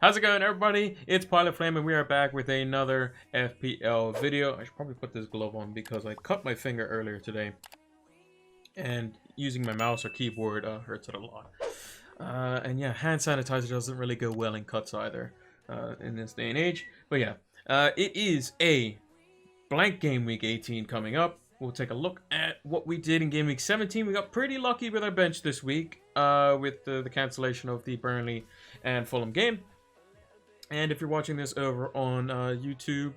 How's it going, everybody? It's Pilot Flame, and we are back with another FPL video. I should probably put this glove on because I cut my finger earlier today, and using my mouse or keyboard hurts it a lot. And yeah, hand sanitizer doesn't really go well in cuts either in this day and age. But yeah, it is a blank game week 18 coming up. We'll take a look at what we did in game week 17. We got pretty lucky with our bench this week with the cancellation of the Burnley and Fulham game. And if you're watching this over on YouTube,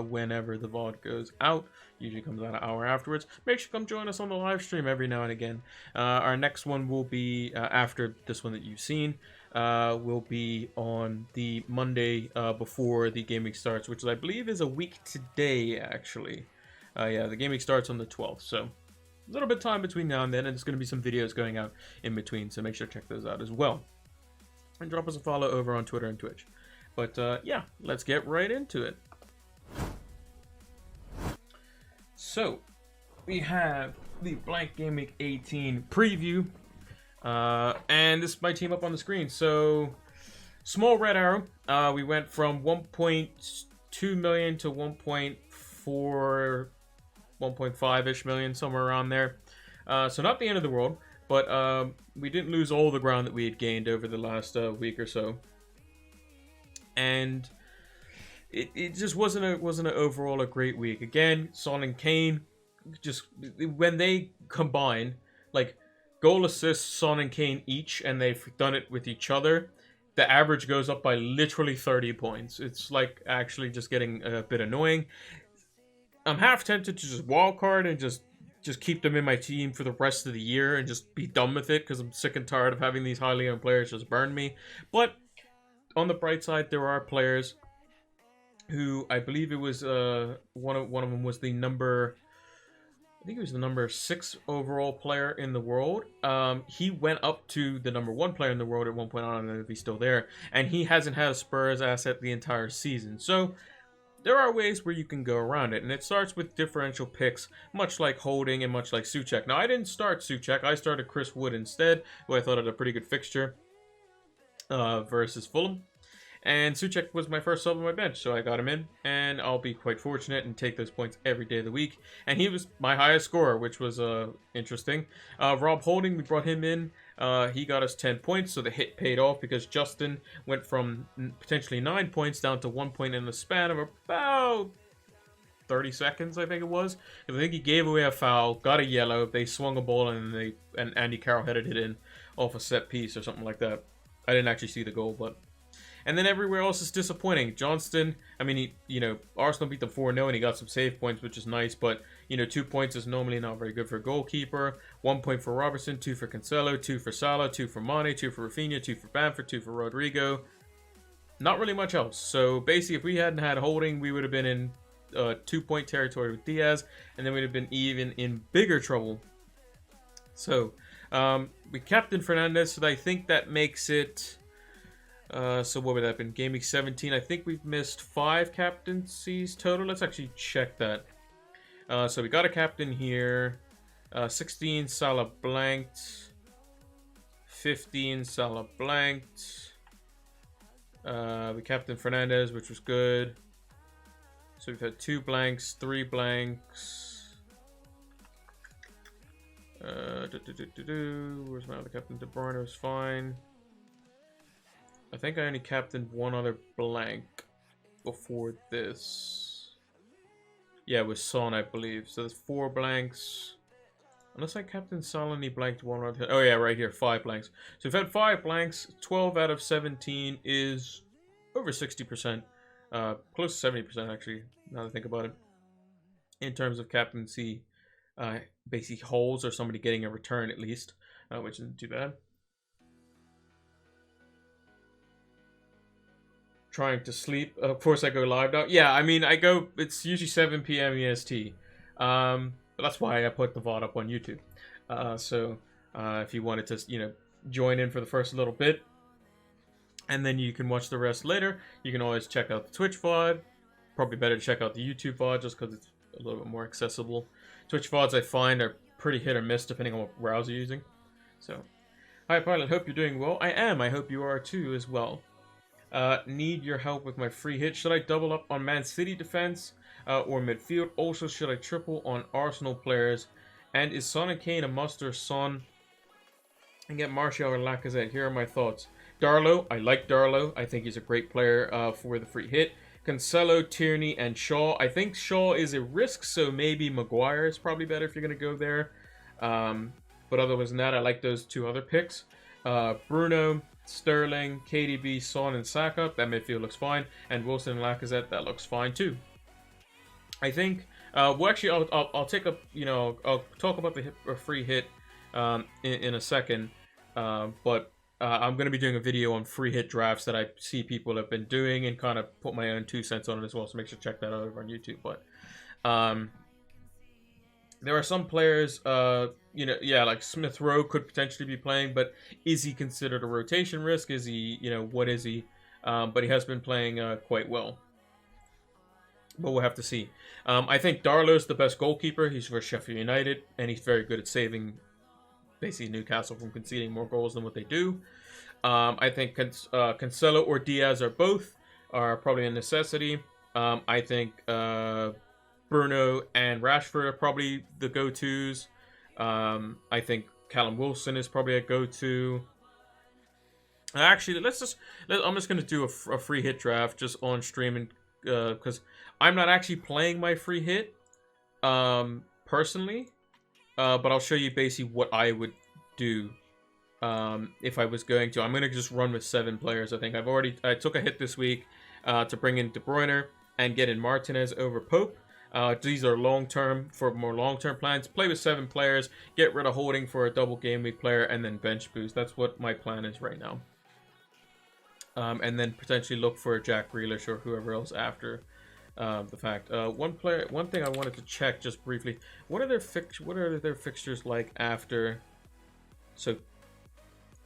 whenever the VOD goes out, usually comes out an hour afterwards, make sure to come join us on the live stream every now and again. Our next one will be, after this one that you've seen, will be on the Monday before the game week starts, which I believe is a week today, actually. Yeah, the game week starts on the 12th, so a little bit of time between now and then, and there's going to be some videos going out in between, so make sure to check those out as well. And drop us a follow over on Twitter and Twitch. But yeah, let's get right into it. So, we have the blank game week 18 preview. And this is my team up on the screen. So, small red arrow. We went from 1.2 million to 1.4, 1.5-ish million, somewhere around there. So not the end of the world, but we didn't lose all the ground that we had gained over the last week or so. And it just wasn't an overall a great week. Again, Son and Kane, just when they combine, like goal assists, Son and Kane each, and they've done it with each other, the average goes up by literally 30 points. It's like actually just getting a bit annoying. I'm half tempted to just wildcard and just keep them in my team for the rest of the year and just be done with it because I'm sick and tired of having these highly owned players just burn me. But on the bright side, there are players who I believe it was one of them was the number, I think it was the number 6 overall player in the world. He went up to the number 1 player in the world at one point. I don't know if he's still there, and he hasn't had a Spurs asset the entire season. So there are ways where you can go around it, and it starts with differential picks, much like Holding and much like Souček. Now, I didn't start Souček. I started Chris Wood instead, who I thought had a pretty good fixture versus Fulham. And Souček was my first sub on my bench, so I got him in, and I'll be quite fortunate and take those points every day of the week. And he was my highest scorer, which was interesting. Rob Holding, we brought him in. He got us 10 points, so the hit paid off because Justin went from potentially 9 points down to 1 point in the span of about 30 seconds, I think it was. I think he gave away a foul, got a yellow, they swung a ball, and Andy Carroll headed it in off a set piece or something like that. I didn't actually see the goal, but... And then everywhere else is disappointing. Johnston, I mean, Arsenal beat them 4-0 and he got some save points, which is nice. But, 2 points is normally not very good for a goalkeeper. 1 point for Robertson, 2 for Cancelo, 2 for Salah, 2 for Mane, 2 for Rafinha, 2 for Bamford, 2 for Rodrigo. Not really much else. So, basically, if we hadn't had Holding, we would have been in 2-point territory with Diaz. And then we'd have been even in bigger trouble. So, we captained Fernandes, so I think that makes it... so what would that have been? Game week 17. I think we've missed 5 captaincies total. Let's actually check that. So we got a captain here. 16 Salah blanked. 15 Salah blanked. We captained Fernandes, which was good. So we've had 2 blanks, 3 blanks. Where's my other captain? De Bruyne was fine. I think I only captained 1 other blank before this. Yeah, it was Son, I believe. So there's 4 blanks. Unless I captained Salah and he blanked 1 other. Oh yeah, right here, 5 blanks. So we've had 5 blanks. 12 out of 17 is over 60%. Close to 70% actually, now that I think about it. In terms of captaincy, basically holes or somebody getting a return at least, which isn't too bad. Trying to sleep. Of course, I go live now. Yeah, I mean, it's usually 7 p.m. EST. But that's why I put the VOD up on YouTube. So, if you wanted to, join in for the first little bit, and then you can watch the rest later, you can always check out the Twitch VOD. Probably better to check out the YouTube VOD just because it's a little bit more accessible. Twitch VODs, I find, are pretty hit or miss depending on what browser you're using. So, hi, Pilot. Hope you're doing well. I am. I hope you are too as well. Need your help with my free hit. Should I double up on Man City defense or midfield? Also, should I triple on Arsenal players? And is Son and Kane a must or Son and get Martial or Lacazette? Here are my thoughts. Darlow, I like Darlow. I think he's a great player for the free hit. Cancelo, Tierney, and Shaw. I think Shaw is a risk, so maybe Maguire is probably better if you're going to go there. But other than that, I like those two other picks. Bruno, Sterling, KDB, Son, and Saka. That midfield looks fine. And Wilson and Lacazette, that looks fine too. I think, well, actually, I'll take a, I'll talk about the free hit in a second. But I'm going to be doing a video on free hit drafts that I see people have been doing and kind of put my own 2 cents on it as well. So make sure to check that out over on YouTube. But there are some players, like Smith Rowe could potentially be playing, but is he considered a rotation risk? Is he, what is he? But he has been playing quite well. But we'll have to see. I think Darlow's the best goalkeeper. He's for Sheffield United, and he's very good at saving basically Newcastle from conceding more goals than what they do. I think Cancelo or Diaz are probably a necessity. I think Bruno and Rashford are probably the go-tos. I think Callum Wilson is probably a go-to. Actually, I'm just going to do a free hit draft just on stream, because I'm not actually playing my free hit personally. But I'll show you basically what I would do if I was going to. I'm going to just run with 7 players, I think. I took a hit this week to bring in De Bruyne and get in Martinez over Pope. These are for more long-term plans. Play with 7 players, get rid of Holding for a double game week player, and then bench boost. That's what my plan is right now. And then potentially look for Jack Grealish or whoever else after the fact. One thing I wanted to check just briefly. What are their fixtures like after? So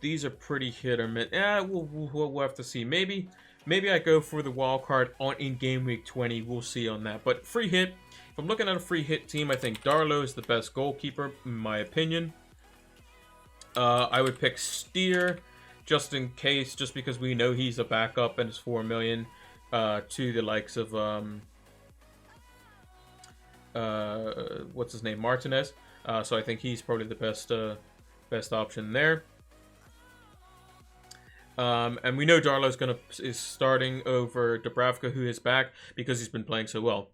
these are pretty hit or miss. Yeah, we'll have to see. Maybe I go for the wild card in game week 20. We'll see on that. But free hit. If I'm looking at a free hit team, I think Darlow is the best goalkeeper in my opinion. I would pick Steer just in case, just because we know he's a backup and it's 4 million. To the likes of what's his name, Martinez. So I think he's probably the best option there. And we know Darlow's is starting over Dubravka, who is back because he's been playing so well.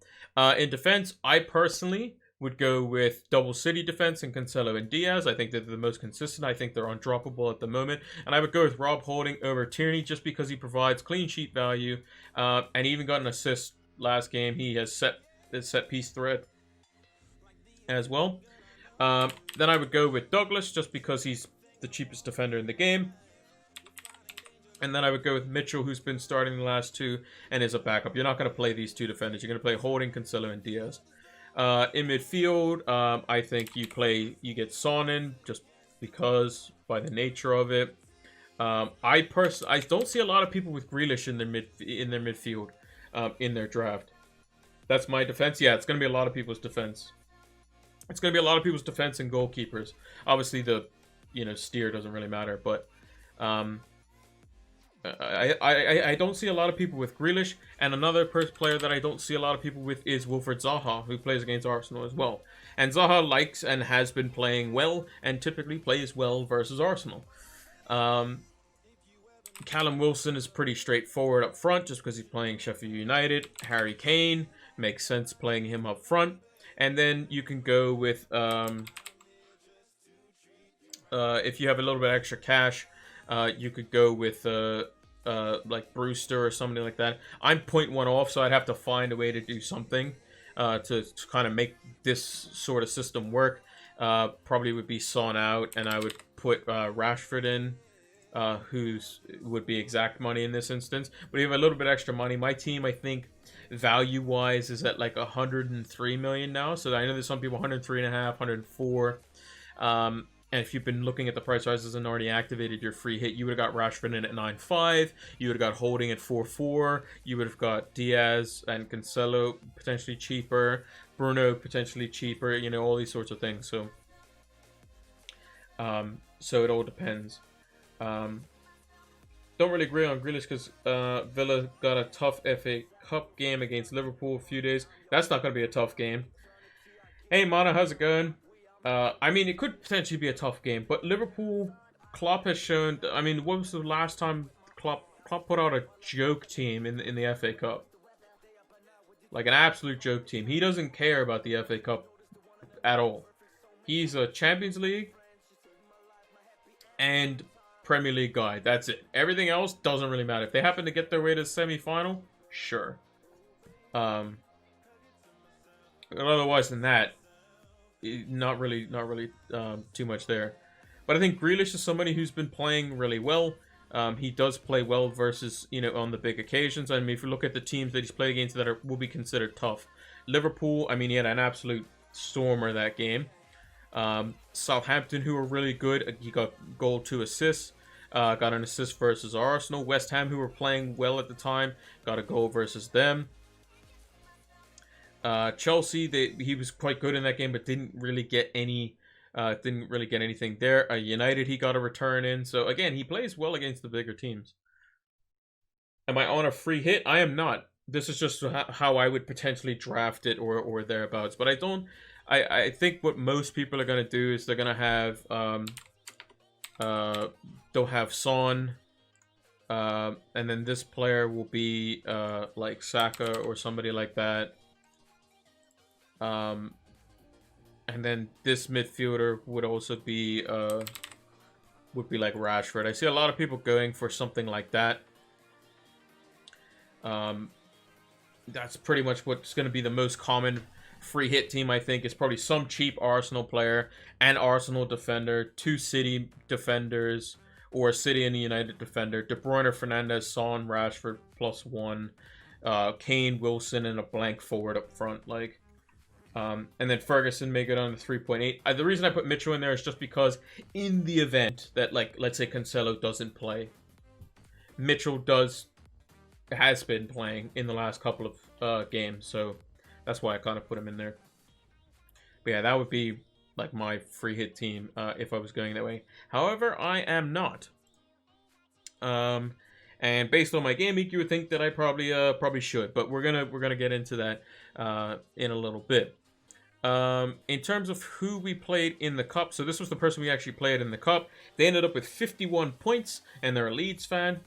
In defense, I personally would go with double City defense and Cancelo and Diaz. I think they're the most consistent. I think they're undroppable at the moment. And I would go with Rob Holding over Tierney just because he provides clean sheet value. And even got an assist last game. He has set piece threat as well. Then I would go with Douglas just because he's the cheapest defender in the game. And then I would go with Mitchell, who's been starting the last 2 and is a backup. You're not going to play these 2 defenders. You're going to play Holding, Cancelo, and Diaz. In midfield, I think you get Son in just because by the nature of it. I don't see a lot of people with Grealish in their midfield in their draft. That's my defense. Yeah, it's going to be a lot of people's defense. It's going to be a lot of people's defense and goalkeepers. Obviously, the steer doesn't really matter, but I don't see a lot of people with Grealish, and another player that I don't see a lot of people with is Wilfried Zaha, who plays against Arsenal as well. And Zaha likes and has been playing well, and typically plays well versus Arsenal. Callum Wilson is pretty straightforward up front, just because he's playing Sheffield United. Harry Kane makes sense playing him up front, and then you can go with if you have a little bit extra cash. You could go with like Brewster or something like that. I'm 0.1 off, so I'd have to find a way to do something to kind of make this sort of system work. Probably would be Son out, and I would put Rashford in, would be exact money in this instance. But if you have a little bit extra money, my team, I think, value-wise, is at like 103 million now. So I know there's some people 103.5, 104. And if you've been looking at the price rises and already activated your free hit, you would have got Rashford in at 9.5. You would have got Holding at 4.4. You would have got Diaz and Cancelo potentially cheaper. Bruno potentially cheaper. All these sorts of things. So, so it all depends. don't really agree on Grealish because Villa got a tough FA Cup game against Liverpool a few days. That's not going to be a tough game. Hey, Mana, how's it going? I mean, it could potentially be a tough game, but Liverpool, Klopp has shown. I mean, when was the last time Klopp put out a joke team in the FA Cup? Like an absolute joke team. He doesn't care about the FA Cup at all. He's a Champions League and Premier League guy. That's it. Everything else doesn't really matter. If they happen to get their way to the semi-final, sure. Otherwise than that, not really too much there. But I think Grealish is somebody who's been playing really well. He does play well versus, on the big occasions. I mean, if you look at the teams that he's played against that will be considered tough. Liverpool, I mean, he had an absolute stormer that game. Southampton, who were really good. He got goal, 2 assists. Got an assist versus Arsenal. West Ham, who were playing well at the time, got a goal versus them. Chelsea, he was quite good in that game, but didn't really get anything there. United, he got a return in. So again, he plays well against the bigger teams. Am I on a free hit? I am not. This is just how I would potentially draft it or thereabouts. But I think what most people are going to do is they're going to have they'll have Son, and then this player will be like Saka or somebody like that. And then this midfielder would also be like Rashford. I see a lot of people going for something like that. That's pretty much what's going to be the most common free hit team, I think, is probably some cheap Arsenal player, an Arsenal defender, 2 City defenders, or a City and a United defender. De Bruyne, Fernandes, Son, Rashford, +1. Kane, Wilson, and a blank forward up front. And then Ferguson may go down to 3.8. The reason I put Mitchell in there is just because in the event that, let's say Cancelo doesn't play, Mitchell has been playing in the last couple of games, so that's why I kind of put him in there. But yeah, that would be like my free hit team if I was going that way. However, I am not. And based on my game week, you would think that I probably should, but we're gonna get into that in a little bit. In terms of who we played in the cup, so this was the person we actually played in the cup. They ended up with 51 points, and they're a Leeds fan.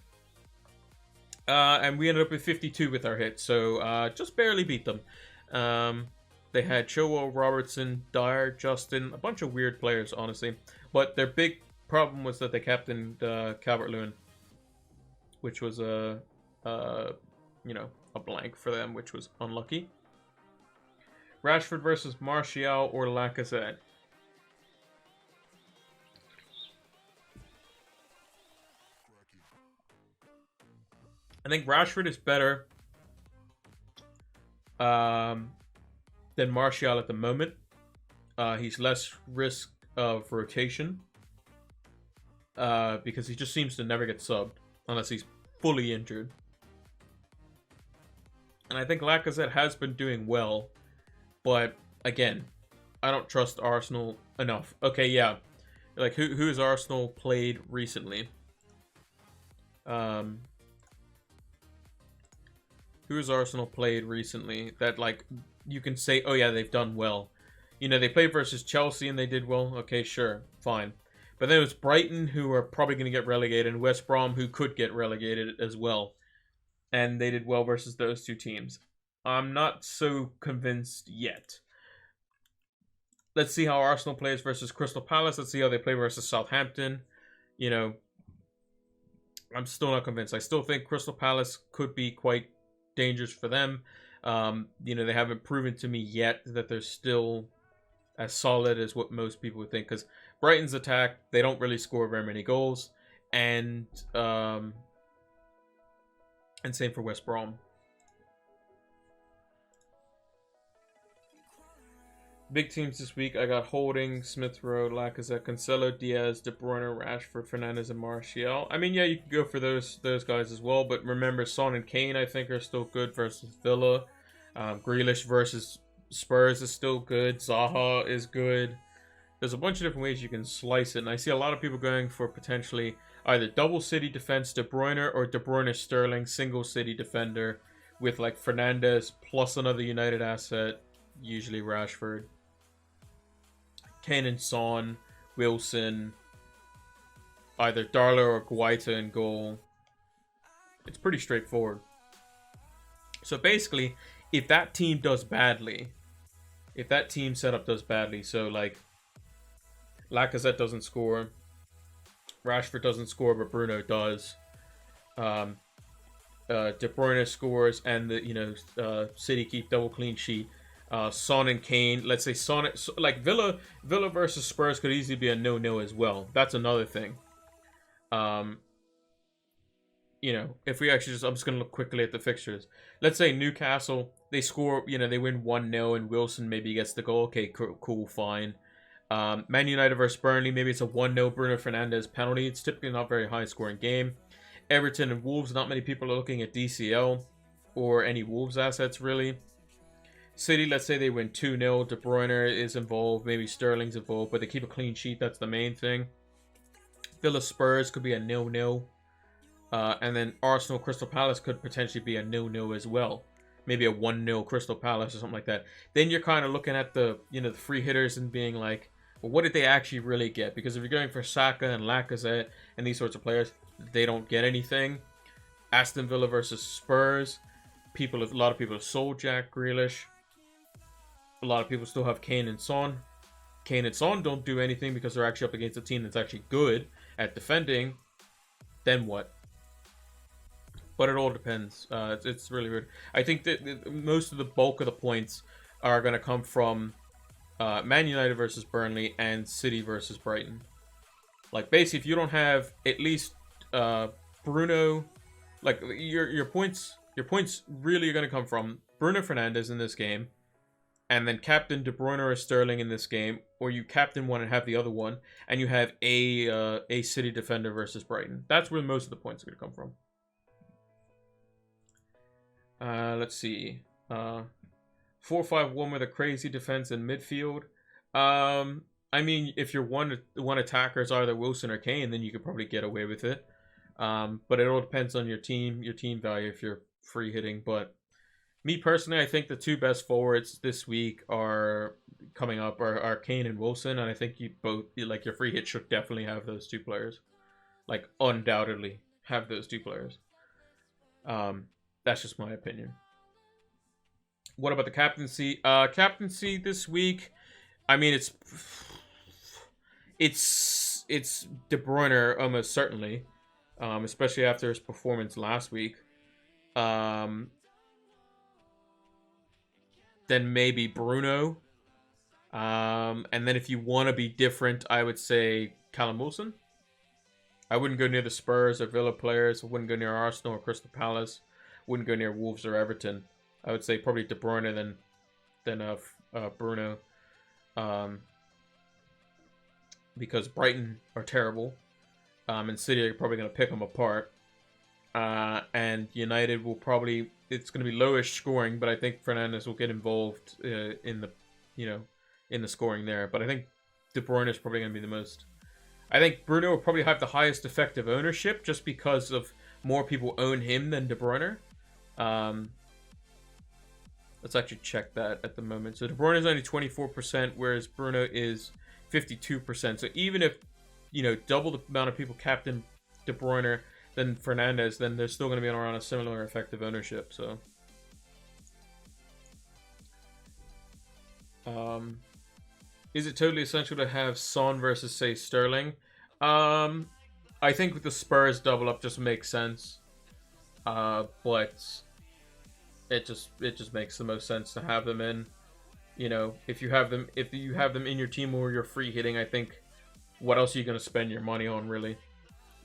And we ended up with 52 with our hit, so just barely beat them. They had Chilwell, Robertson, Dyer, Justin, a bunch of weird players, honestly. But their big problem was that they captained Calvert-Lewin, which was a blank for them, which was unlucky. Rashford versus Martial or Lacazette. I think Rashford is better than Martial at the moment. He's less risk of rotation because he just seems to never get subbed unless he's fully injured. And I think Lacazette has been doing well, but again, I don't trust Arsenal enough. Okay, yeah, like who has Arsenal played recently? Who has Arsenal played recently that, like, you can say, oh yeah, they've done well? They played versus Chelsea and they did well. Okay, sure, fine. But then it was Brighton, who are probably going to get relegated, and West Brom, who could get relegated as well. And they did well versus those two teams. I'm not so convinced yet. Let's see how Arsenal plays versus Crystal Palace. Let's see how they play versus Southampton. I'm still not convinced. I still think Crystal Palace could be quite dangerous for them. They haven't proven to me yet that they're still as solid as what most people would think, because Brighton's attack, they don't really score very many goals, and same for West Brom. Big teams this week, I got Holding, Smith Rowe, Lacazette, Cancelo, Diaz, De Bruyne, Rashford, Fernandes, and Martial. I mean, yeah, you can go for those guys as well, but remember, Son and Kane, I think, are still good versus Villa. Grealish versus Spurs is still good. Zaha is good. there's a bunch of different ways you can slice it, and I see a lot of people going for potentially either double City defense De Bruyne or De Bruyne Sterling single City defender with like Fernandes plus another United asset, usually Rashford, Kane and Son, Wilson, either Darlow or Guaita in goal. It's pretty straightforward. So basically, if that team does badly, if that team setup does badly, so like Lacazette doesn't score, Rashford doesn't score, but Bruno does. De Bruyne scores, and the City keep double clean sheet. Son and Kane, let's say Son, like Villa versus Spurs could easily be a 0-0 as well. That's another thing. If we actually I'm just gonna look quickly at the fixtures. Let's say Newcastle, they score, they win 1-0, and Wilson maybe gets the goal. Okay, cool, fine. Man United versus Burnley, maybe it's a 1-0 Bruno Fernandes penalty. It's typically not a very high scoring game. Everton and Wolves, not many people are looking at DCL or any Wolves assets really. City, let's say they win 2-0. De Bruyne is involved, maybe Sterling's involved, but they keep a clean sheet. That's the main thing. Villa Spurs could be a 0-0. And then Arsenal Crystal Palace could potentially be a 0-0 as well. Maybe a 1-0 Crystal Palace or something like that. Then you're kind of looking at the the free hitters and being like, well, what did they actually really get? Because if you're going for Saka and Lacazette and these sorts of players, they don't get anything. Aston Villa versus Spurs, a lot of people have sold Jack Grealish. A lot of people still have Kane and Son. Kane and Son don't do anything because they're actually up against a team that's actually good at defending. Then what? But it all depends. It's really weird. I think that most of the bulk of the points are going to come from Man United versus Burnley and City versus Brighton. Like basically, if you don't have at least Bruno, like your points really are going to come from Bruno Fernandes in this game, and then captain De Bruyne or Sterling in this game, or you captain one and have the other one, and you have a City defender versus Brighton. That's where most of the points are going to come from. Let's see. 4-5-1 with a crazy defense in midfield. I mean, if your one attacker is either Wilson or Kane, then you could probably get away with it. But it all depends on your team value if you're free hitting. But me personally, I think the two best forwards this week are coming up are Kane and Wilson, and I think your free hit should definitely have those two players. Like undoubtedly have those two players. That's just my opinion. What about the captaincy? Captaincy this week, I mean, it's De Bruyne almost certainly, especially after his performance last week. Then maybe Bruno. And then if you want to be different, I would say Callum Wilson. I wouldn't go near the Spurs or Villa players. I wouldn't go near Arsenal or Crystal Palace. Wouldn't go near Wolves or Everton. I would say probably De Bruyne then Bruno. Because Brighton are terrible. And City are probably going to pick them apart. And United will probably... It's going to be lowish scoring, but I think Fernandes will get involved in the scoring there. But I think De Bruyne is probably going to be the most... I think Bruno will probably have the highest effective ownership just because of more people own him than De Bruyne. Let's actually check that at the moment. So De Bruyne is only 24%, whereas Bruno is 52%. So even if, double the amount of people captain De Bruyne than Fernandes, then they're still going to be around a similar effective ownership. So, is it totally essential to have Son versus, say, Sterling? I think with the Spurs double up just makes sense. But it just makes the most sense to have them in. If you have them in your team or you're free hitting, I think what else are you going to spend your money on really?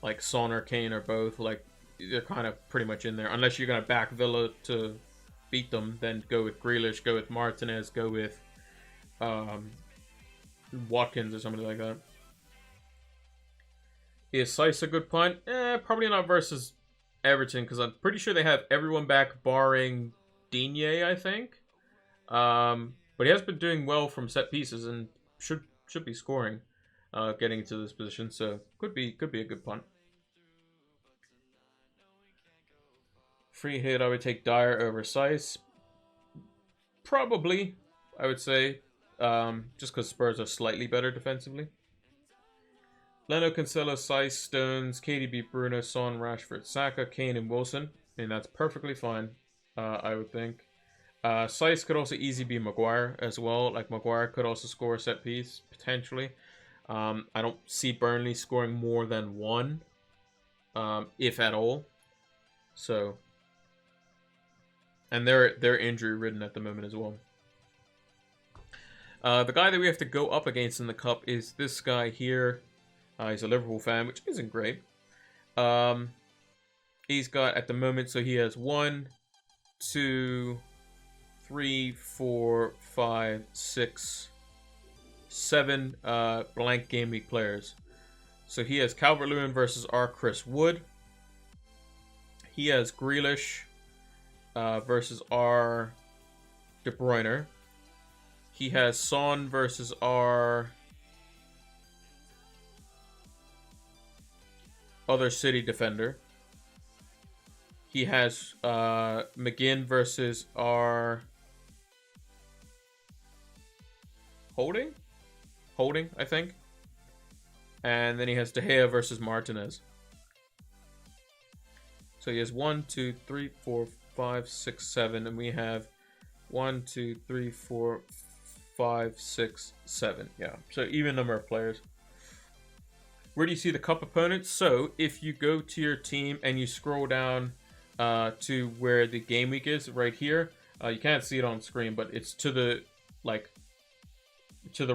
Like Son or Kane or both, like they're kind of pretty much in there. Unless you're going to back Villa to beat them, then go with Grealish, go with Martinez, go with Watkins or somebody like that. Is Saiss a good punt? Probably not versus Everton, because I'm pretty sure they have everyone back barring Digne, I think. But he has been doing well from set pieces and should be scoring, getting into this position. So could be a good punt. Free hit, I would take Dyer over Seiss. Probably, I would say, just because Spurs are slightly better defensively. Leno, Cancelo, Seiss, Stones, KDB, Bruno, Son, Rashford, Saka, Kane, and Wilson. And that's perfectly fine, I would think. Seiss could also easily be Maguire as well. Like, Maguire could also score a set piece, potentially. I don't see Burnley scoring more than one, if at all. So, and they're injury ridden at the moment as well. The guy that we have to go up against in the cup is this guy here. He's a Liverpool fan, which isn't great. He's got at the moment, so he has 1, 2, 3, 4, 5, 6, 7 blank game week players. So he has Calvert-Lewin versus R. Chris Wood. He has Grealish versus R. De Bruyne. He has Son versus R. Other City defender. He has McGinn versus R. Holding, I think. And then he has De Gea versus Martinez. So he has 1, 2, 3, 4, 5, 6, 7, and we have 1, 2, 3, 4, 5, 6, 7. Yeah, so even number of players. Where do you see the cup opponents? So if you go to your team and you scroll down to where the game week is, right here, you can't see it on screen, but it's to the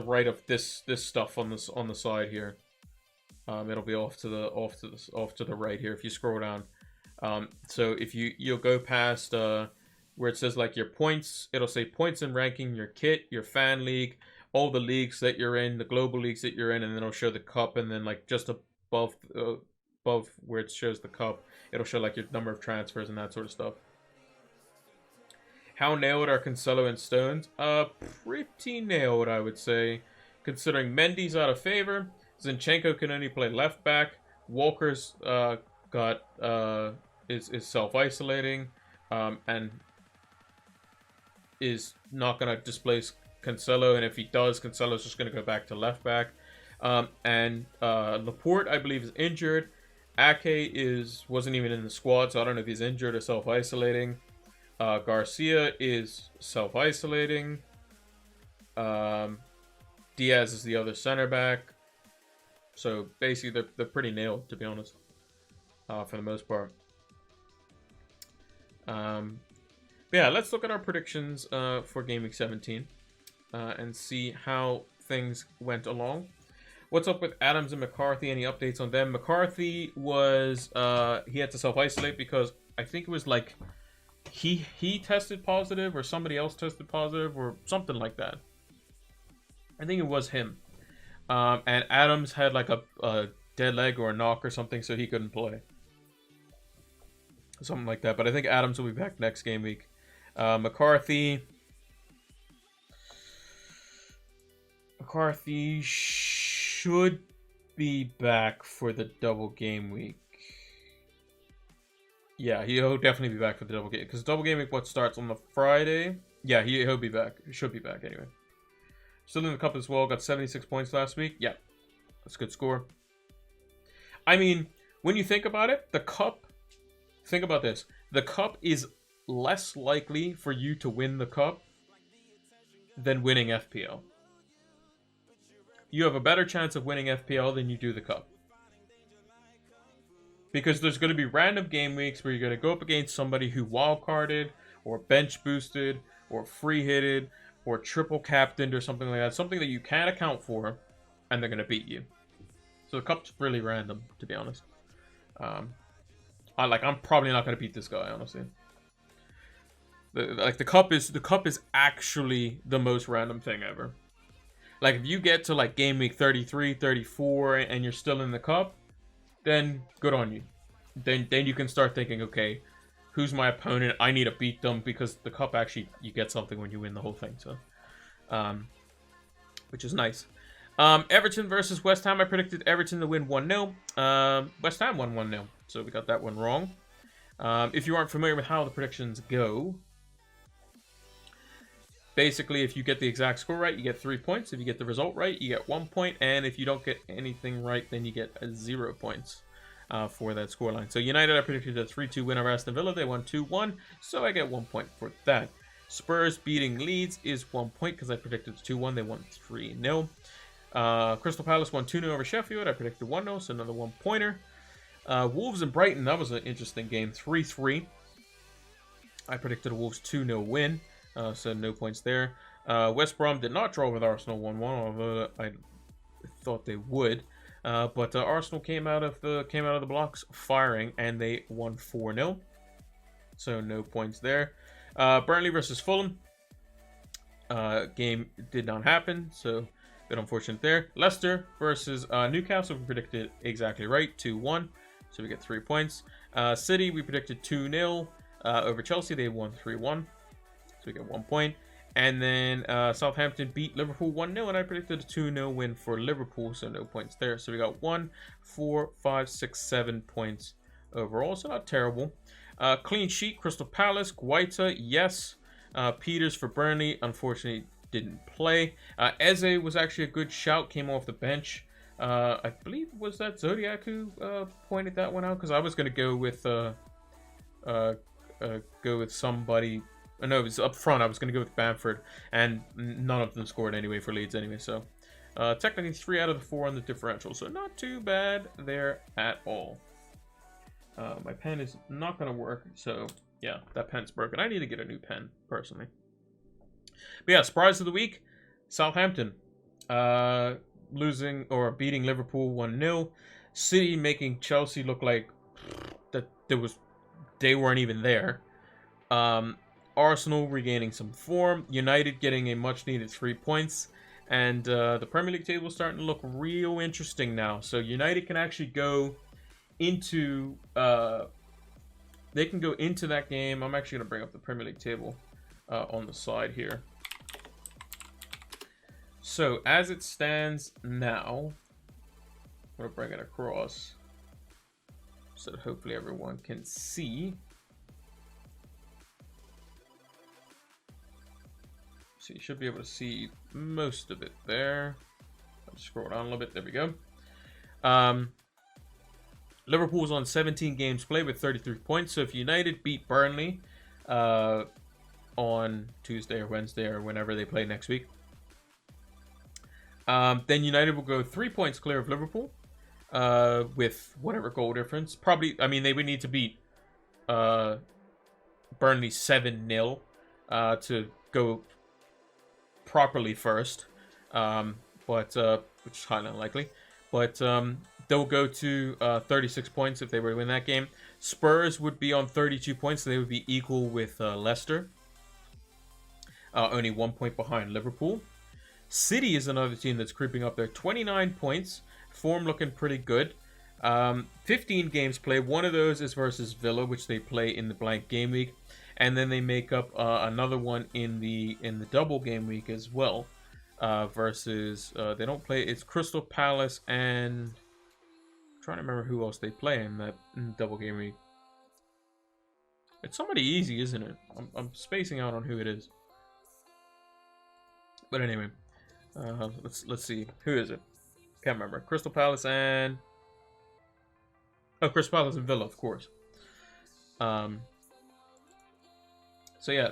right of this stuff on the side here. It'll be off to the right here if you scroll down. So if you'll go past where it says like your points, it'll say points and ranking, your kit, your fan league, all the leagues that you're in, the global leagues that you're in, and then it'll show the cup, and then like just above where it shows the cup, it'll show like your number of transfers and that sort of stuff. How nailed are Cancelo and Stones? Pretty nailed, I would say, considering Mendy's out of favor. Zinchenko can only play left back. Walker's is self-isolating, and is not going to displace Cancelo, and if he does, Cancelo's just going to go back to left back. And Laporte, I believe, is injured. Ake wasn't even in the squad, so I don't know if he's injured or self-isolating. Garcia is self-isolating. Diaz is the other center back. So basically, they're pretty nailed, to be honest, for the most part. But yeah, let's look at our predictions for Game Week 17 and see how things went along. What's up with Adams and McCarthy? Any updates on them? McCarthy was he had to self-isolate because I think it was like he tested positive or somebody else tested positive or something like that. I think it was him. And Adams had like a dead leg or a knock or something, so he couldn't play. Something like that. But I think Adams will be back next game week. McCarthy should be back for the double game week. Yeah, he'll definitely be back for the double game, because double game week starts on the Friday. Yeah, he'll be back. He should be back anyway. Still in the cup as well. Got 76 points last week. Yeah, that's a good score. I mean, when you think about it, the cup. Think about this. The cup is less likely for you to win the cup than winning FPL. You have a better chance of winning FPL than you do the cup. Because there's going to be random game weeks where you're going to go up against somebody who wildcarded, or bench boosted, or free hitted, or triple captained, or something like that. Something that you can't account for, and they're going to beat you. So the cup's really random, to be honest. I'm probably not going to beat this guy, honestly. The cup is actually the most random thing ever. Like, if you get to like game week 33, 34, and you're still in the cup, then good on you. Then you can start thinking, okay, who's my opponent? I need to beat them, because the cup actually, you get something when you win the whole thing. So, which is nice. Everton versus West Ham. I predicted Everton to win 1-0. West Ham won 1-0. So we got that one wrong. If you aren't familiar with how the predictions go, basically, if you get the exact score right, you get 3 points. If you get the result right, you get 1 point. And if you don't get anything right, then you get 0 points for that scoreline. So United, I predicted a 3-2 win over Aston Villa. They won 2-1, so I get 1 point for that. Spurs beating Leeds is 1 point because I predicted 2-1. They won 3-0. Crystal Palace won 2-0 over Sheffield. I predicted 1-0, so another 1-pointer. Wolves and Brighton, that was an interesting game. 3-3. I predicted a Wolves 2-0 win, so no points there. West Brom did not draw with Arsenal 1-1, although I thought they would. But Arsenal came out of the blocks firing, and they won 4-0. So no points there. Burnley versus Fulham. Game did not happen, so a bit unfortunate there. Leicester versus Newcastle, we predicted exactly right, 2-1, so we get 3 points. City, we predicted 2-0 over Chelsea. They won 3-1, so we get 1 point. And then Southampton beat Liverpool 1-0, and I predicted a 2-0 win for Liverpool, so no points there. So we got 1, 4, 5, 6, 7 points overall, so not terrible. Clean sheet, Crystal Palace, Guaita, yes. Peters for Burnley, unfortunately didn't play. Eze was actually a good shout, came off the bench. I believe, was that Zodiac who pointed that one out? Because I was going to go with somebody. No, it was up front. I was going to go with Bamford, and none of them scored anyway for Leeds anyway. So technically 3 out of the 4 on the differential, so not too bad there at all. My pen is not going to work, so yeah, that pen's broken. I need to get a new pen, personally. But yeah, surprise of the week, Southampton losing or beating Liverpool 1-0. City making Chelsea look like that they weren't even there. Arsenal regaining some form. United getting a much needed 3 points. And the Premier League table is starting to look real interesting now. So United can actually go into they can go into that game. I'm actually going to bring up the Premier League table on the side here. So as it stands now, I'm going to bring it across so that hopefully everyone can see. So you should be able to see most of it there. I'll scroll down a little bit. There we go. Liverpool's on 17 games played with 33 points. So if United beat Burnley on Tuesday or Wednesday or whenever they play next week, then United will go 3 points clear of Liverpool with whatever goal difference. Probably, I mean, they would need to beat Burnley 7-0 to go properly first, but which is highly unlikely. But they'll go to 36 points if they were to win that game. Spurs would be on 32 points, so they would be equal with Leicester. Only 1 point behind Liverpool. City is another team that's creeping up there. 29 points. Form looking pretty good. 15 games played. One of those is versus Villa, which they play in the blank game week. And then they make up another one in the double game week as well. Versus they don't play. It's Crystal Palace and I'm trying to remember who else they play in that double game week. It's somebody easy, isn't it? I'm spacing out on who it is. But anyway, let's see, who is it? Can't remember. Crystal Palace and Crystal Palace and Villa, of course. So yeah,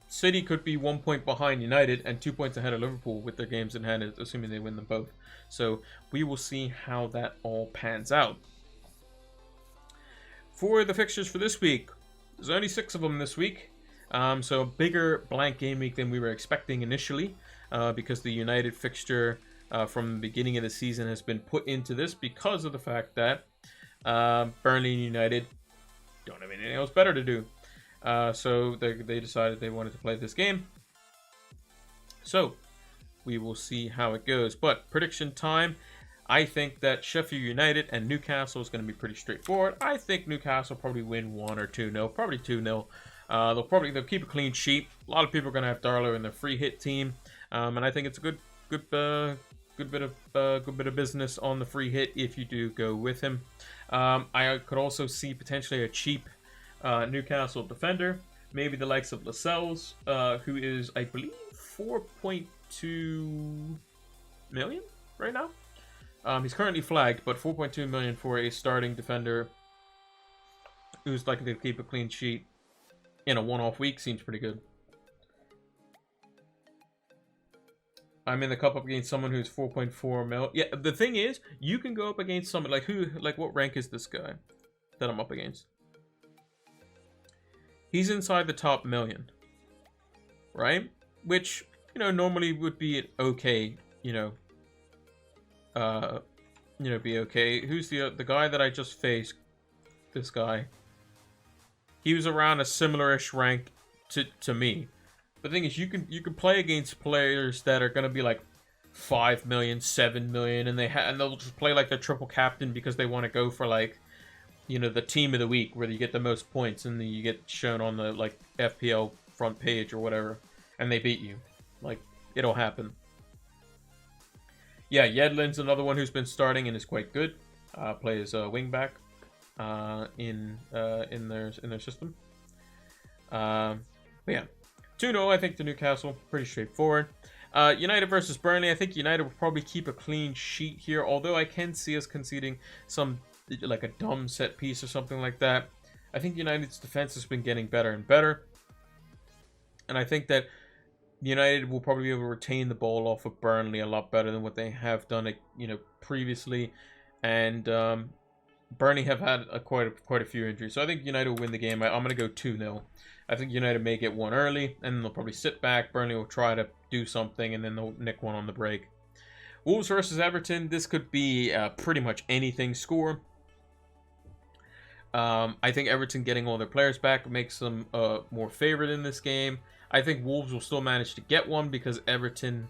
City could be 1 point behind United and 2 points ahead of Liverpool with their games in hand, assuming they win them both. So we will see how that all pans out. For the fixtures for this week, there's only 6 of them this week. So a bigger blank game week than we were expecting initially, because the United fixture from the beginning of the season has been put into this because of the fact that Burnley and United don't have anything else better to do. So they decided they wanted to play this game. So we will see how it goes. But prediction time. I think that Sheffield United and Newcastle is going to be pretty straightforward. I think Newcastle will probably win 1 or 2-0. Probably 2-0. They'll keep a clean sheet. A lot of people are going to have Darlow in their free hit team. And I think it's a good good bit of business on the free hit if you do go with him. I could also see potentially a cheap Newcastle defender, maybe the likes of Lascelles, who is, I believe, 4.2 million right now. He's currently flagged, but 4.2 million for a starting defender who's likely to keep a clean sheet in a one-off week seems pretty good. I'm in the cup up against someone who's 4.4 mil. Yeah, the thing is, you can go up against someone like what rank is this guy that I'm up against? He's inside the top million, right? Which, normally would be okay, be okay. Who's the guy that I just faced? This guy. He was around a similar-ish rank to me. The thing is, you can play against players that are gonna be like 5 million, 7 million, and they'll just play like the triple captain because they want to go for like, the team of the week where you get the most points and then you get shown on the like FPL front page or whatever, and they beat you. Like, it'll happen. Yeah, Yedlin's another one who's been starting and is quite good. Plays wing back in their system. But yeah. 2-0, I think, to Newcastle. Pretty straightforward. United versus Burnley. I think United will probably keep a clean sheet here, although I can see us conceding some, like a dumb set piece or something like that. I think United's defense has been getting better and better. And I think that United will probably be able to retain the ball off of Burnley a lot better than what they have done, previously. And Burnley have had quite a few injuries. So I think United will win the game. I'm going to go 2-0. I think United may get one early, and then they'll probably sit back. Burnley will try to do something, and then they'll nick one on the break. Wolves versus Everton. This could be pretty much anything score. I think Everton getting all their players back makes them more favored in this game. I think Wolves will still manage to get one because Everton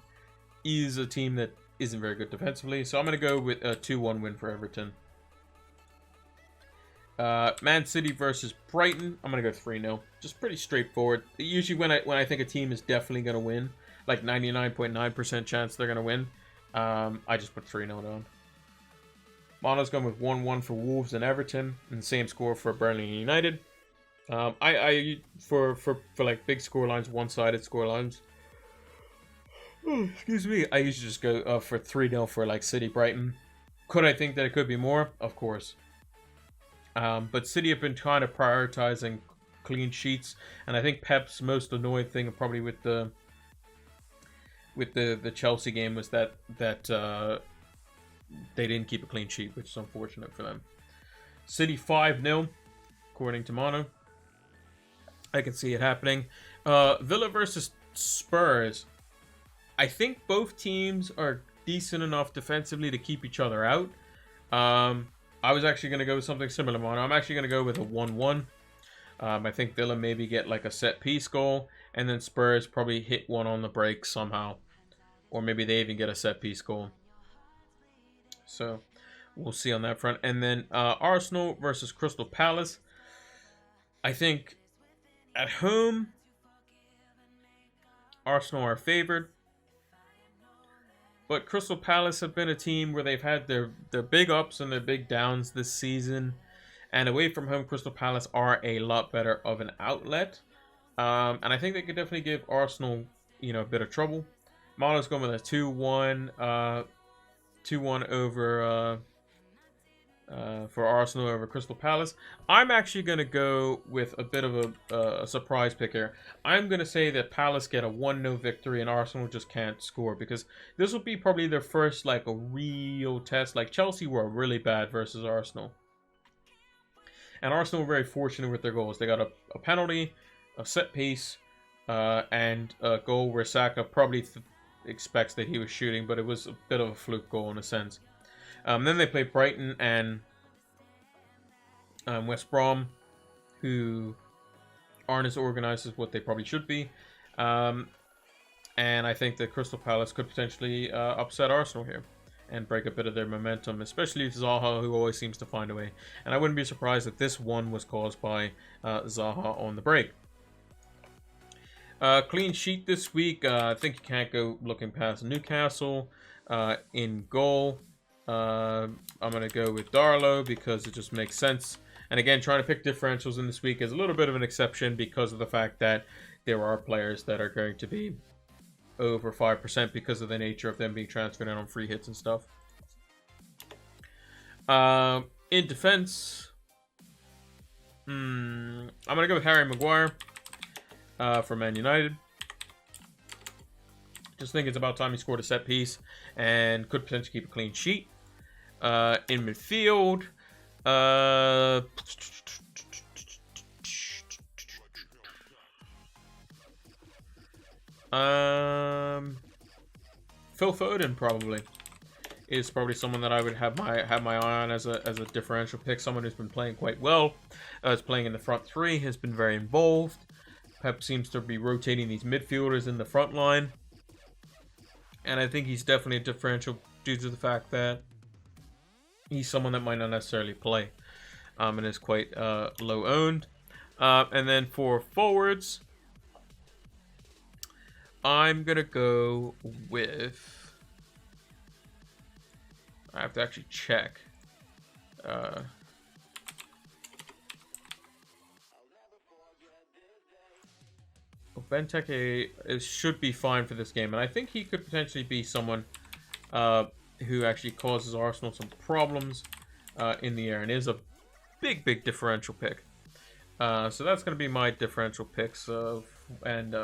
is a team that isn't very good defensively. So I'm going to go with a 2-1 win for Everton. Man City versus Brighton. I'm going to go 3-0. Just pretty straightforward. Usually when I think a team is definitely going to win, like 99.9% chance they're going to win, I just put 3-0 down. Mono's going with 1-1 for Wolves and Everton, and the same score for Burnley and United. For like big score lines, one-sided score lines. Oh, excuse me. I usually just go for 3-0 for like City Brighton. Could I think that it could be more? Of course. But City have been kind of prioritizing clean sheets, and I think Pep's most annoying thing probably with the Chelsea game was that they didn't keep a clean sheet, which is unfortunate for them. City 5-0, according to Mono. I can see it happening. Villa versus Spurs. I think both teams are decent enough defensively to keep each other out. I was actually going to go with something similar, Mono. I'm actually going to go with a 1-1. I think Villa maybe get like a set piece goal, and then Spurs probably hit one on the break somehow. Or maybe they even get a set piece goal. So we'll see on that front. And then Arsenal versus Crystal Palace. I think at home, Arsenal are favored. But Crystal Palace have been a team where they've had their big ups and their big downs this season. And away from home, Crystal Palace are a lot better of an outlet. And I think they could definitely give Arsenal, a bit of trouble. Mono's going with a 2-1 over for Arsenal over Crystal Palace. I'm actually going to go with a bit of a surprise pick here. I'm going to say that Palace get a 1-0 victory and Arsenal just can't score, because this will be probably their first like a real test. Like Chelsea were really bad versus Arsenal. And Arsenal were very fortunate with their goals. They got a penalty, a set piece, and a goal where Saka probably expects that he was shooting, but it was a bit of a fluke goal in a sense. Then they play Brighton and West Brom, who aren't as organized as what they probably should be. And I think that Crystal Palace could potentially upset Arsenal here and break a bit of their momentum, especially Zaha, who always seems to find a way. And I wouldn't be surprised if this one was caused by Zaha on the break. Clean sheet this week. I think you can't go looking past Newcastle. In goal, I'm going to go with Darlow because it just makes sense. And again, trying to pick differentials in this week is a little bit of an exception because of the fact that there are players that are going to be over 5% because of the nature of them being transferred in on free hits and stuff. In defense, I'm going to go with Harry Maguire for Man United. Just think it's about time he scored a set piece and could potentially keep a clean sheet. In midfield, Phil Foden is probably someone that I would have my eye on as a differential pick. Someone who's been playing quite well, is playing in the front three, has been very involved. Pep seems to be rotating these midfielders in the front line, and I think he's definitely a differential due to the fact that he's someone that might not necessarily play, and is quite low owned. And then for forwards, I'm gonna go with. I have to actually check. Benteke should be fine for this game, and I think he could potentially be someone who actually causes Arsenal some problems in the air, and is a big differential pick. So that's going to be my differential picks and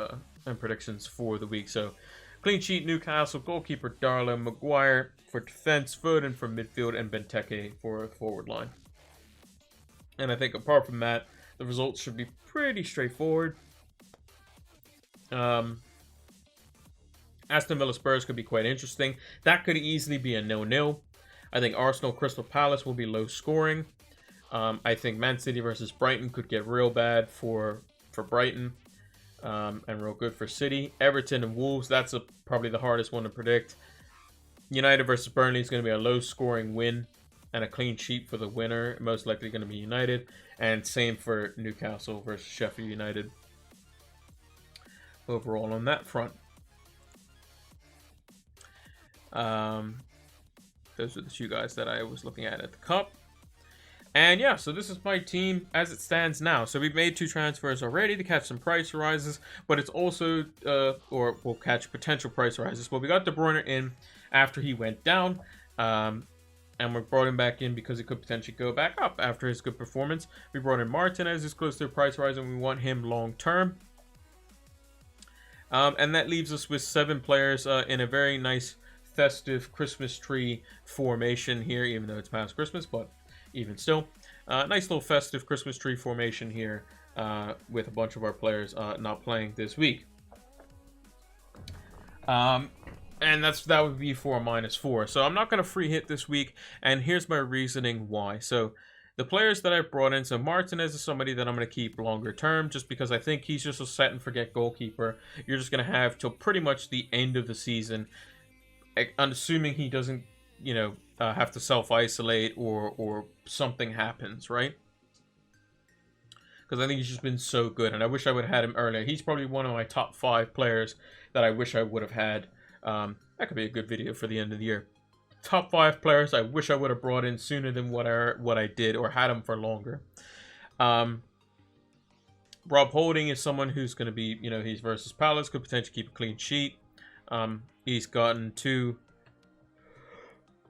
predictions for the week. So clean sheet, Newcastle, goalkeeper Darlow, Maguire for defense, Foden for midfield, and Benteke for forward line. And I think apart from that, the results should be pretty straightforward. Aston Villa Spurs could be quite interesting. That could easily be a 0-0. I think Arsenal Crystal Palace will be low scoring. I think Man City versus Brighton could get real bad for Brighton, and real good for City. Everton and Wolves, that's probably the hardest one to predict. United versus Burnley is going to be a low scoring win and a clean sheet for the winner. Most likely going to be United. And same for Newcastle versus Sheffield United. Overall on that front. Those are the two guys that I was looking at the cup. And yeah, so this is my team as it stands now. So we've made 2 transfers already to catch some price rises, but it's also, or we'll catch potential price rises. But we got De Bruyne in after he went down, and we brought him back in because he could potentially go back up after his good performance. We brought in Martinez, who's close to a price rise, and we want him long term. And that leaves us with 7 players in a very nice festive Christmas tree formation here, even though it's past Christmas, but even still, nice little festive Christmas tree formation here with a bunch of our players not playing this week. And that would be for a -4. So I'm not going to free hit this week, and here's my reasoning why. So the players that I brought in, so Martinez is somebody that I'm going to keep longer term, just because I think he's just a set and forget goalkeeper. You're just going to have till pretty much the end of the season, unassuming he doesn't, have to self-isolate or something happens, right? Because I think he's just been so good, and I wish I would have had him earlier. He's probably one of my top 5 players that I wish I would have had. That could be a good video for the end of the year. Top 5 players I wish I would have brought in sooner than what I did, or had him for longer. Rob Holding is someone who's going to be, he's versus Palace, could potentially keep a clean sheet. He's gotten 2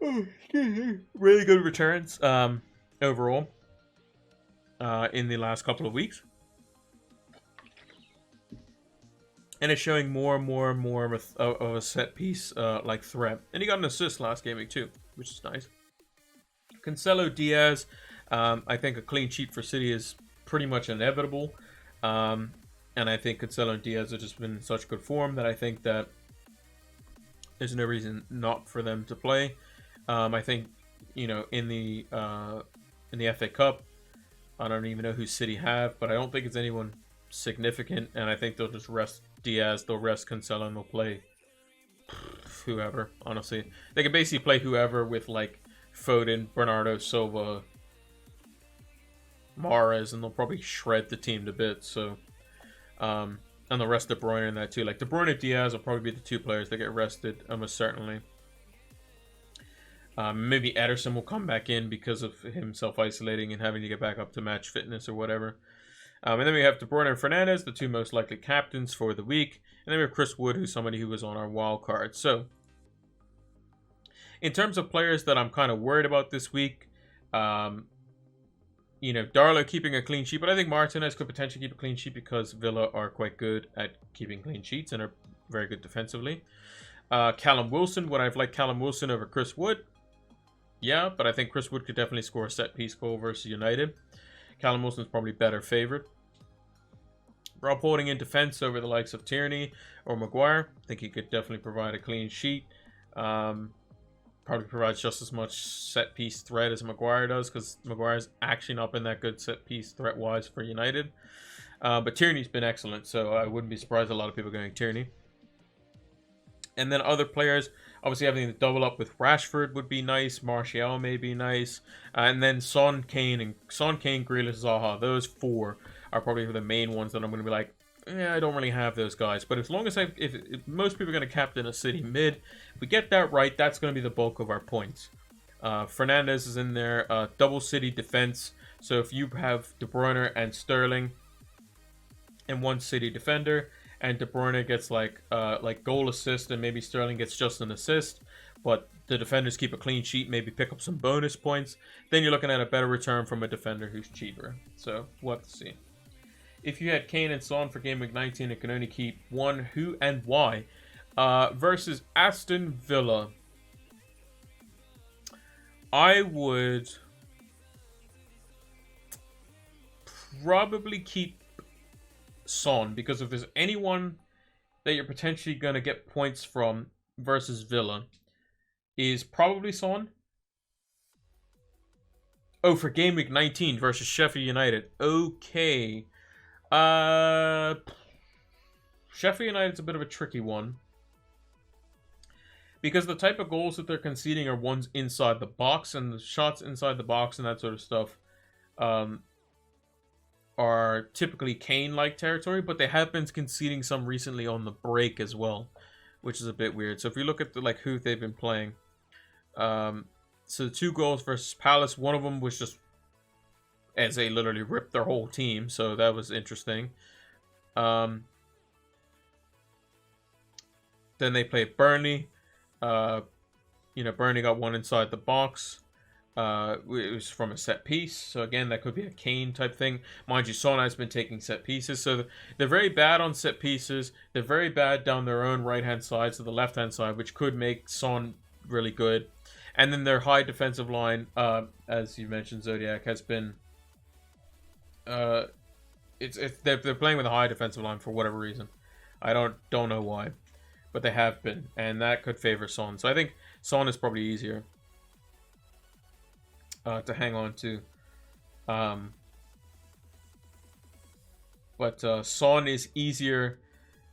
really good returns overall in the last couple of weeks. And it's showing more and more of a set piece like threat. And he got an assist last game week too, which is nice. Cancelo Diaz, I think a clean sheet for City is pretty much inevitable. And I think Cancelo and Diaz have just been in such good form that I think that there's no reason not for them to play. I think, in the FA Cup, I don't even know who City have, but I don't think it's anyone significant, and I think they'll just rest Diaz, they'll rest Cancelo, and they'll play whoever, honestly. They can basically play whoever with, like, Foden, Bernardo Silva, Mahrez, and they'll probably shred the team to bits, so... and the rest De Bruyne in that too. Like, De Bruyne and Diaz will probably be the 2 players that get rested, almost certainly. Maybe Ederson will come back in because of him self-isolating and having to get back up to match fitness or whatever. And then we have De Bruyne and Fernandes, the two most likely captains for the week. And then we have Chris Wood, who's somebody who was on our wild card. So, in terms of players that I'm kind of worried about this week, Darlow keeping a clean sheet, but I think Martinez could potentially keep a clean sheet because Villa are quite good at keeping clean sheets and are very good defensively. Callum Wilson, would I have liked Callum Wilson over Chris Wood? Yeah, but I think Chris Wood could definitely score a set-piece goal versus United. Callum Wilson's probably better favourite. Rob Holding in defence over the likes of Tierney or Maguire. I think he could definitely provide a clean sheet. Probably provides just as much set-piece threat as Maguire does, because Maguire's actually not been that good set-piece threat-wise for United. But Tierney's been excellent, so I wouldn't be surprised a lot of people going Tierney. And then other players, obviously having the double up with Rashford would be nice. Martial may be nice. And then Son, Kane, Grealish, Zaha. Those four are probably the main ones that I'm going to be like, I don't really have those guys. But as long as if most people are going to captain a City mid, if we get that right, that's going to be the bulk of our points. Fernandes is in there. Double City defense. So if you have De Bruyne and Sterling and one City defender, and De Bruyne gets like goal assist, and maybe Sterling gets just an assist, but the defenders keep a clean sheet, maybe pick up some bonus points, then you're looking at a better return from a defender who's cheaper. So we'll have to see. If you had Kane and Son for Game Week 19 and can only keep one, who and why? Versus Aston Villa, I would probably keep Son, because if there's anyone that you're potentially going to get points from versus Villa, is probably Son. Oh, for Game Week 19 versus Sheffield United. Okay. Sheffield United's a bit of a tricky one, because the type of goals that they're conceding are ones inside the box, and the shots inside the box and that sort of stuff are typically Kane-like territory, but they have been conceding some recently on the break as well, which is a bit weird. So if you look at who they've been playing, so the 2 goals versus Palace, one of them was just as they literally ripped their whole team, so that was interesting. Then they played Burnley. Burnley got one inside the box. It was from a set piece, so again, that could be a Kane type thing. Mind you, Son has been taking set pieces, so they're very bad on set pieces. They're very bad down their own right-hand side, so the left-hand side, which could make Son really good. And then their high defensive line, as you mentioned, Zodiac, has been... they're playing with a high defensive line for whatever reason. I don't know why, but they have been, and that could favor Son. So I think Son is probably easier to hang on to. But Son is easier.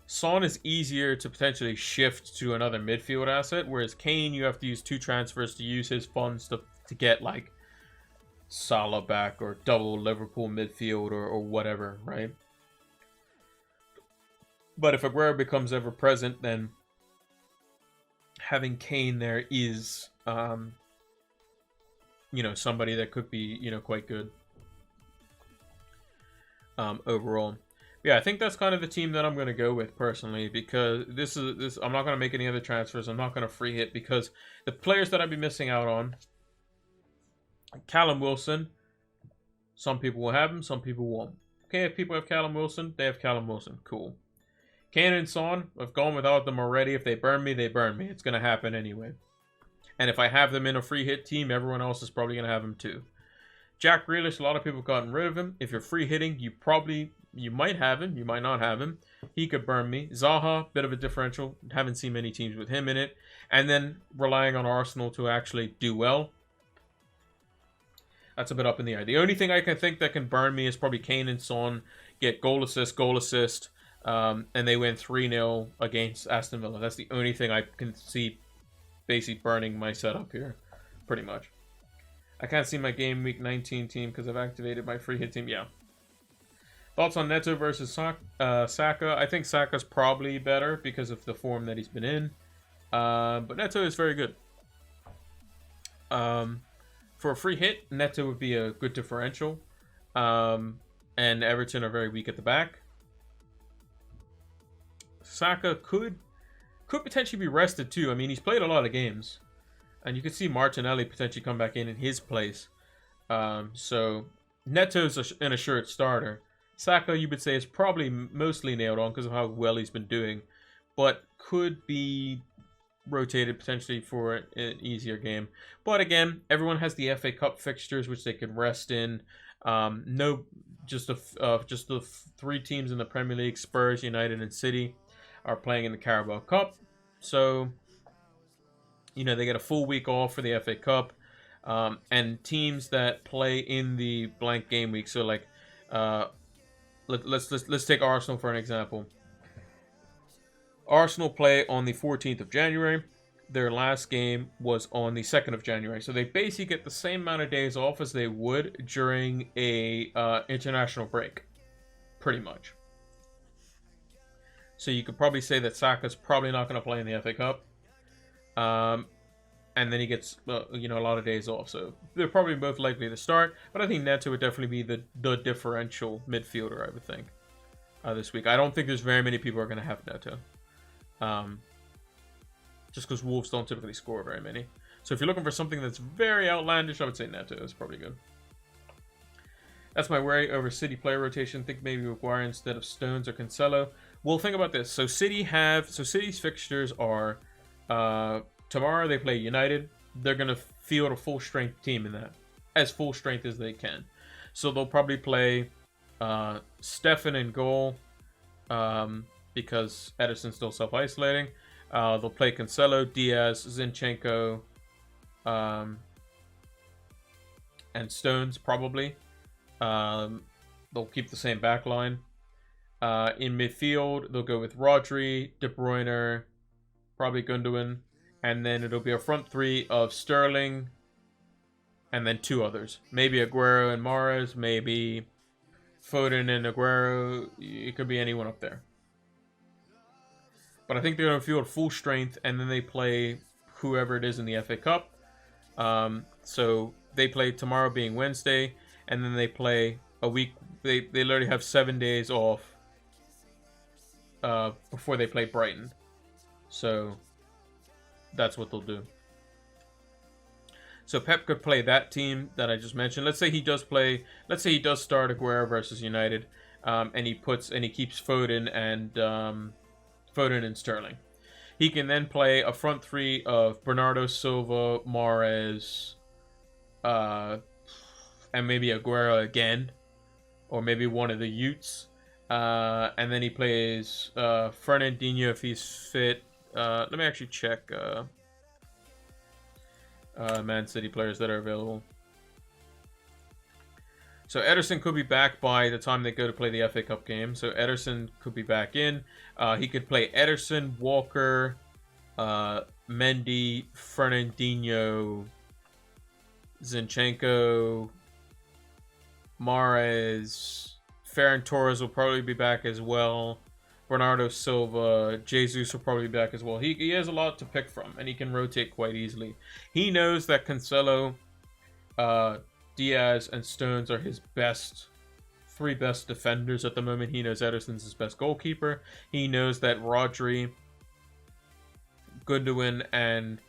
Son is easier to potentially shift to another midfield asset, whereas Kane, you have to use 2 transfers to use his funds to get like Salah back or double Liverpool midfield or whatever, right? But if Aguero becomes ever present, then having Kane there is somebody that could be, quite good overall. Yeah, I think that's kind of the team that I'm going to go with personally, because this I'm not going to make any other transfers. I'm not going to free hit, because the players that I'd be missing out on, Callum Wilson, some people will have him, some people won't. Okay, if people have Callum Wilson, they have Callum Wilson. Cool. Kane and Son, I've gone without them already. If they burn me, they burn me. It's going to happen anyway. And if I have them in a free hit team, everyone else is probably going to have him too. Jack Grealish, a lot of people have gotten rid of him. If you're free hitting, you might have him. You might not have him. He could burn me. Zaha, bit of a differential. Haven't seen many teams with him in it. And then relying on Arsenal to actually do well. That's a bit up in the air. The only thing I can think that can burn me is probably Kane and Son get goal assist, and they win 3-0 against Aston Villa. That's the only thing I can see basically burning my setup here, pretty much. I can't see my Game Week 19 team because I've activated my free hit team. Yeah. Thoughts on Neto versus Saka? I think Saka's probably better because of the form that he's been in. But Neto is very good. For a free hit, Neto would be a good differential. And Everton are very weak at the back. Saka could potentially be rested too. I mean, he's played a lot of games. And you could see Martinelli potentially come back in his place. So Neto's an assured starter. Saka, you would say, is probably mostly nailed on because of how well he's been doing. But could be rotated potentially for an easier game. But again, everyone has the FA Cup fixtures which they can rest in. Just the three teams in the Premier League, Spurs, United, and City, are playing in the Carabao Cup. So, they get a full week off for the FA Cup. And teams that play in the blank game week. So, like, let's take Arsenal for an example. Arsenal play on the 14th of January. Their last game was on the 2nd of January. So they basically get the same amount of days off as they would during a international break. Pretty much. So you could probably say that Saka's probably not going to play in the FA Cup. And then he gets, a lot of days off. So they're probably both likely to start. But I think Neto would definitely be the differential midfielder, I would think, this week. I don't think there's very many people who are going to have Neto. Just because Wolves don't typically score very many. So if you're looking for something that's very outlandish, I would say Neto is probably good. That's my worry over City player rotation. Think maybe Maguire instead of Stones or Cancelo. Well, think about this. So City's fixtures are tomorrow they play United. They're gonna field a full strength team in that, as full strength as they can. So they'll probably play Stefan in goal. Because Ederson's still self-isolating. They'll play Cancelo, Diaz, Zinchenko, and Stones, probably. They'll keep the same back line. In midfield, they'll go with Rodri, De Bruyne, probably Gundogan, and then it'll be a front three of Sterling, and then two others. Maybe Aguero and Mahrez, maybe Foden and Aguero. It could be anyone up there. But I think they're going to field full strength, and then they play whoever it is in the FA Cup. So they play tomorrow being Wednesday, and then they play a week. They literally have 7 days off before they play Brighton. So that's what they'll do. So Pep could play that team that I just mentioned. Let's say he does start Aguero versus United, and he keeps Foden and Sterling. He can then play a front three of Bernardo Silva, Mahrez, and maybe Aguero again, or maybe one of the Utes. And then he plays Fernandinho if he's fit. Let me actually check Man City players that are available. So Ederson could be back by the time they go to play the FA Cup game. So Ederson could be back in. He could play Ederson, Walker, Mendy, Fernandinho, Zinchenko, Mahrez. Ferran Torres will probably be back as well. Bernardo Silva, Jesus will probably be back as well. He has a lot to pick from, and he can rotate quite easily. He knows that Cancelo, Diaz, and Stones are his three best defenders at the moment. He knows Ederson's his best goalkeeper. He knows that Rodri, Gundogan, and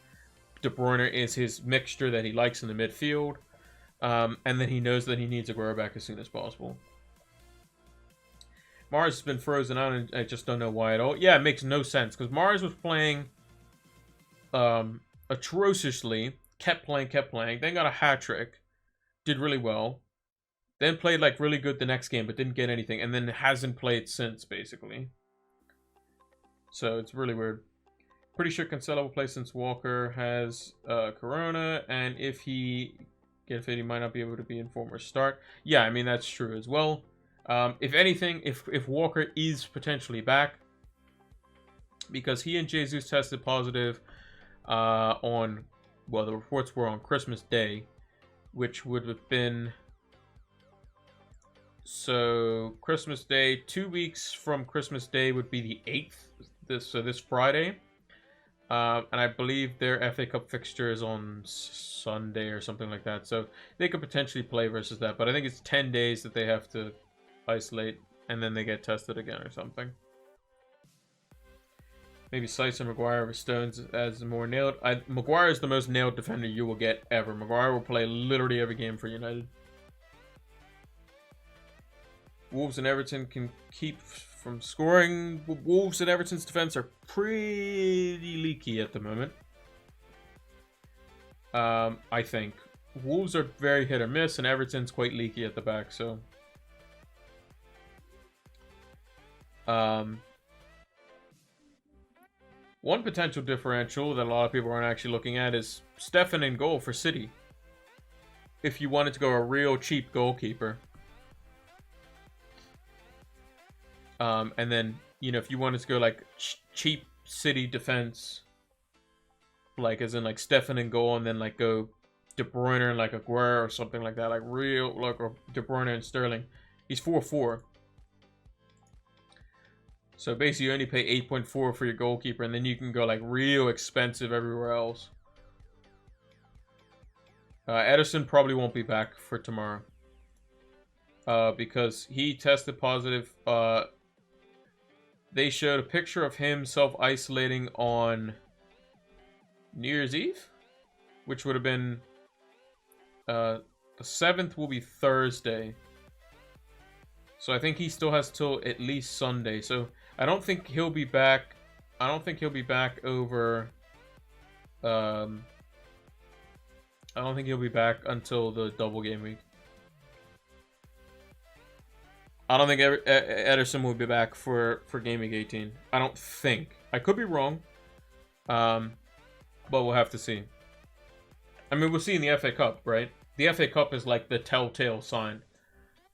De Bruyne is his mixture that he likes in the midfield. And then he knows that he needs Aguero back as soon as possible. Mahrez has been frozen out, and I just don't know why at all. Yeah, it makes no sense, because Mahrez was playing atrociously, kept playing, then got a hat-trick, did really well, then played like really good the next game, but didn't get anything, and then hasn't played since, basically. So it's really weird. Pretty sure Cancelo will play since Walker has Corona, and if he gets fit, he might not be able to be in form or start. Yeah, I mean, that's true as well. If anything, if Walker is potentially back, because he and Jesus tested positive the reports were on Christmas Day, which would have been, so Christmas Day, 2 weeks from Christmas Day would be the 8th, this Friday. And I believe their FA Cup fixture is on Sunday or something like that. So they could potentially play versus that. But I think it's 10 days that they have to isolate, and then they get tested again or something. Maybe Slice and Maguire over Stones as more nailed. Maguire is the most nailed defender you will get ever. Maguire will play literally every game for United. Wolves and Everton can keep from scoring. Wolves and Everton's defense are pretty leaky at the moment. I think. Wolves are very hit or miss, and Everton's quite leaky at the back, so... One potential differential that a lot of people aren't actually looking at is Stefan in goal for City. If you wanted to go a real cheap goalkeeper. And then, you know, if you wanted to go like cheap City defense, like as in like Stefan in goal, and then like go De Bruyne and like Aguero or something like that, like real, like, or De Bruyne and Sterling. He's 4-4. So basically you only pay 8.4 for your goalkeeper, and then you can go like real expensive everywhere else. Ederson probably won't be back for tomorrow. Because he tested positive. They showed a picture of him self-isolating on New Year's Eve, which would have been the 7th will be Thursday. So I think he still has till at least Sunday. So I don't think he'll be back. I don't think he'll be back over. I don't think he'll be back until the double game week. I don't think Ederson will be back for game week 18. I don't think. I could be wrong. But we'll have to see. I mean, we'll see in the FA Cup, right? The FA Cup is like the telltale sign.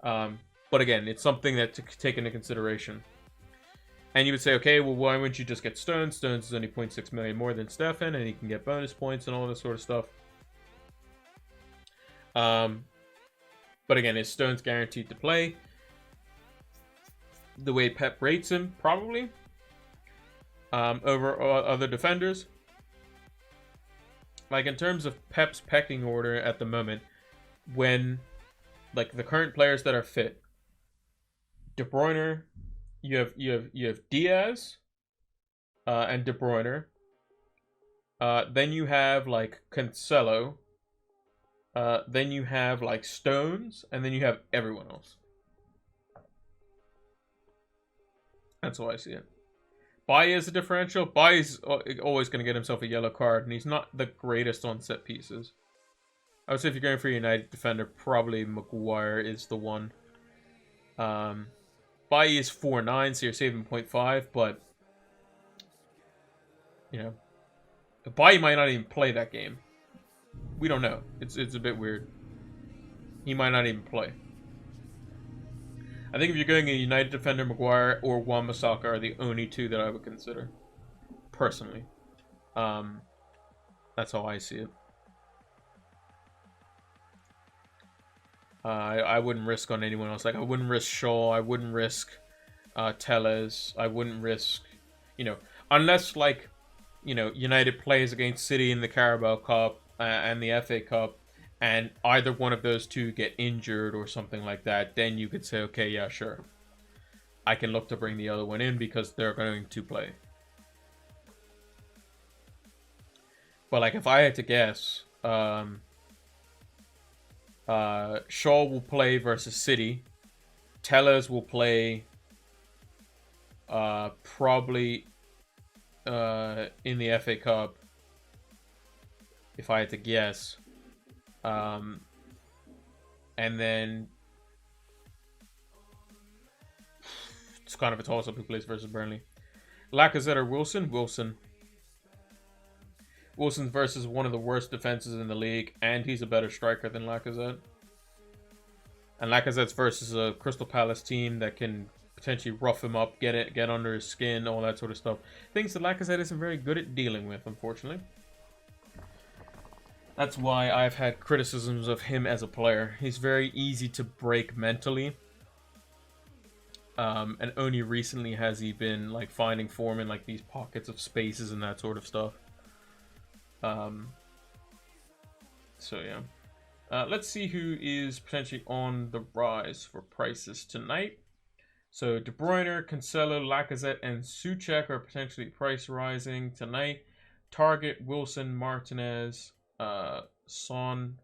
But again, it's something that to take into consideration. And you would say, okay, well, why wouldn't you just get Stones? Stones is only 0.6 million more than Stefan, and he can get bonus points and all this sort of stuff. But again, is Stones guaranteed to play? The way Pep rates him, probably. Over other defenders. Like, in terms of Pep's pecking order at the moment, when, like, the current players that are fit, De Bruyne, you have Diaz, and De Bruyne. Then you have like Cancelo. Then you have like Stones, and then you have everyone else. That's how I see it. Bailly is a differential. Bailly's always going to get himself a yellow card, and he's not the greatest on set pieces. I would say if you're going for a United defender, probably Maguire is the one. Bailly is 4.9, so you're saving 0.5, but you know, Bailly might not even play that game. We don't know. It's a bit weird. He might not even play. I think if you're going a United defender, Maguire or Wan-Bissaka are the only two that I would consider, personally. That's how I see it. I wouldn't risk on anyone else. Like, I wouldn't risk Shaw. I wouldn't risk Tellez. I wouldn't risk, you know, unless, like, you know, United plays against City in the Carabao Cup and the FA Cup, and either one of those two get injured or something like that, then you could say, okay, yeah, sure. I can look to bring the other one in because they're going to play. But, like, if I had to guess, Shaw will play versus City. Tellez will play probably in the FA Cup, if I had to guess. And then it's kind of a toss-up who plays versus Burnley. Lacazette or Wilson? Wilson. Wilson's versus one of the worst defenses in the league, and he's a better striker than Lacazette. And Lacazette's versus a Crystal Palace team that can potentially rough him up, get under his skin, all that sort of stuff. Things that Lacazette isn't very good at dealing with, unfortunately. That's why I've had criticisms of him as a player. He's very easy to break mentally. And only recently has he been like finding form in like these pockets of spaces and that sort of stuff. So yeah. Let's see who is potentially on the rise for prices tonight. So De Bruyne, Cancelo, Lacazette, and Souček are potentially price rising tonight. Target, Wilson, Martinez, Son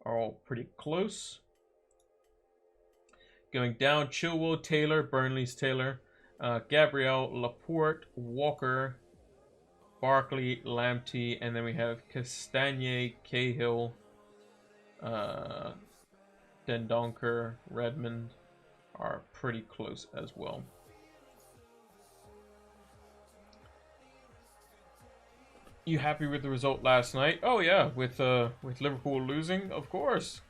are all pretty close. Going down, Chilwell, Taylor, Burnley's Taylor, Gabriel, Laporte, Walker, Barkley, Lamptey, and then we have Castagne, Cahill, Dendonker, Redmond are pretty close as well. You happy with the result last night? Oh yeah, with Liverpool losing, of course.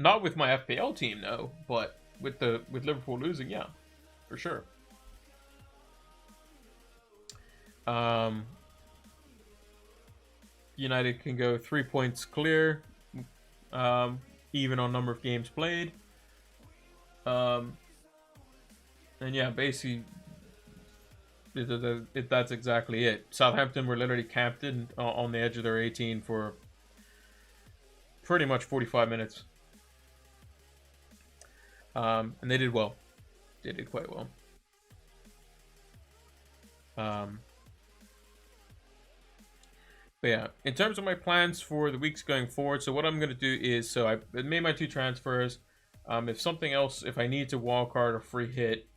Not with my FPL team, no, but with Liverpool losing, yeah, for sure. United can go 3 points clear, even on number of games played. And yeah, basically, that's exactly it. Southampton were literally camped in, on the edge of their 18 for pretty much 45 minutes. And they did well. They did quite well. But yeah, in terms of my plans for the weeks going forward, so what I'm going to do is, so I made my 2 transfers. If something else, if I need to wildcard or free hit,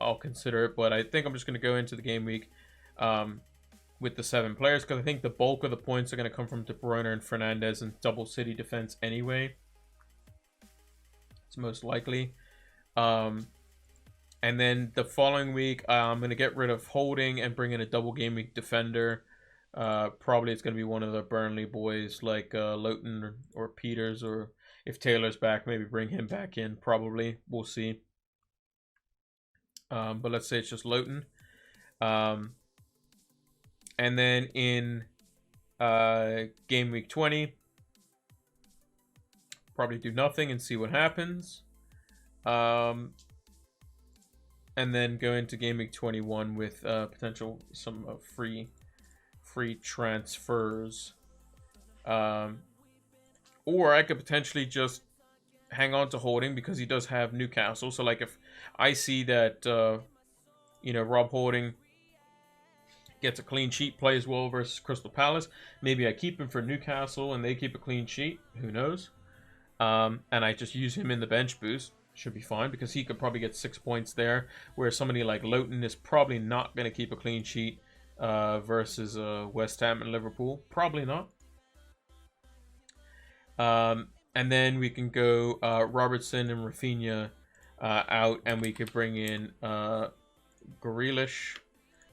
I'll consider it. But I think I'm just going to go into the game week with the 7 players, because I think the bulk of the points are going to come from De Bruyne and Fernandes and double City defense anyway. It's most likely. And then the following week, I'm going to get rid of Holding and bring in a double game week defender. Probably it's going to be one of the Burnley boys like Lowton or Peters, or if Taylor's back, maybe bring him back in. Probably. We'll see. But let's say it's just Lowton. And then in game week 20, probably do nothing and see what happens. And then go into game week 21 with potential some free transfers. Or I could potentially just hang on to Holding because he does have Newcastle. So like if I see that Rob Holding gets a clean sheet, plays well versus Crystal Palace, maybe I keep him for Newcastle and they keep a clean sheet. Who knows? And I just use him in the bench boost. Should be fine because he could probably get 6 points there, where somebody like Lowton is probably not going to keep a clean sheet versus West Ham and Liverpool. Probably not. And then we can go Robertson and Rafinha out, and we could bring in Grealish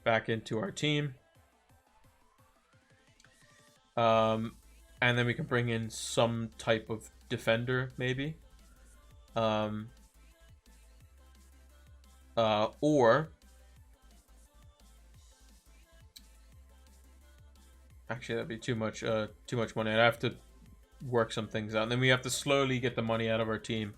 back into our team. And then we can bring in some type of defender, maybe. Or actually, that'd be too much money. I'd have to work some things out, and then we have to slowly get the money out of our team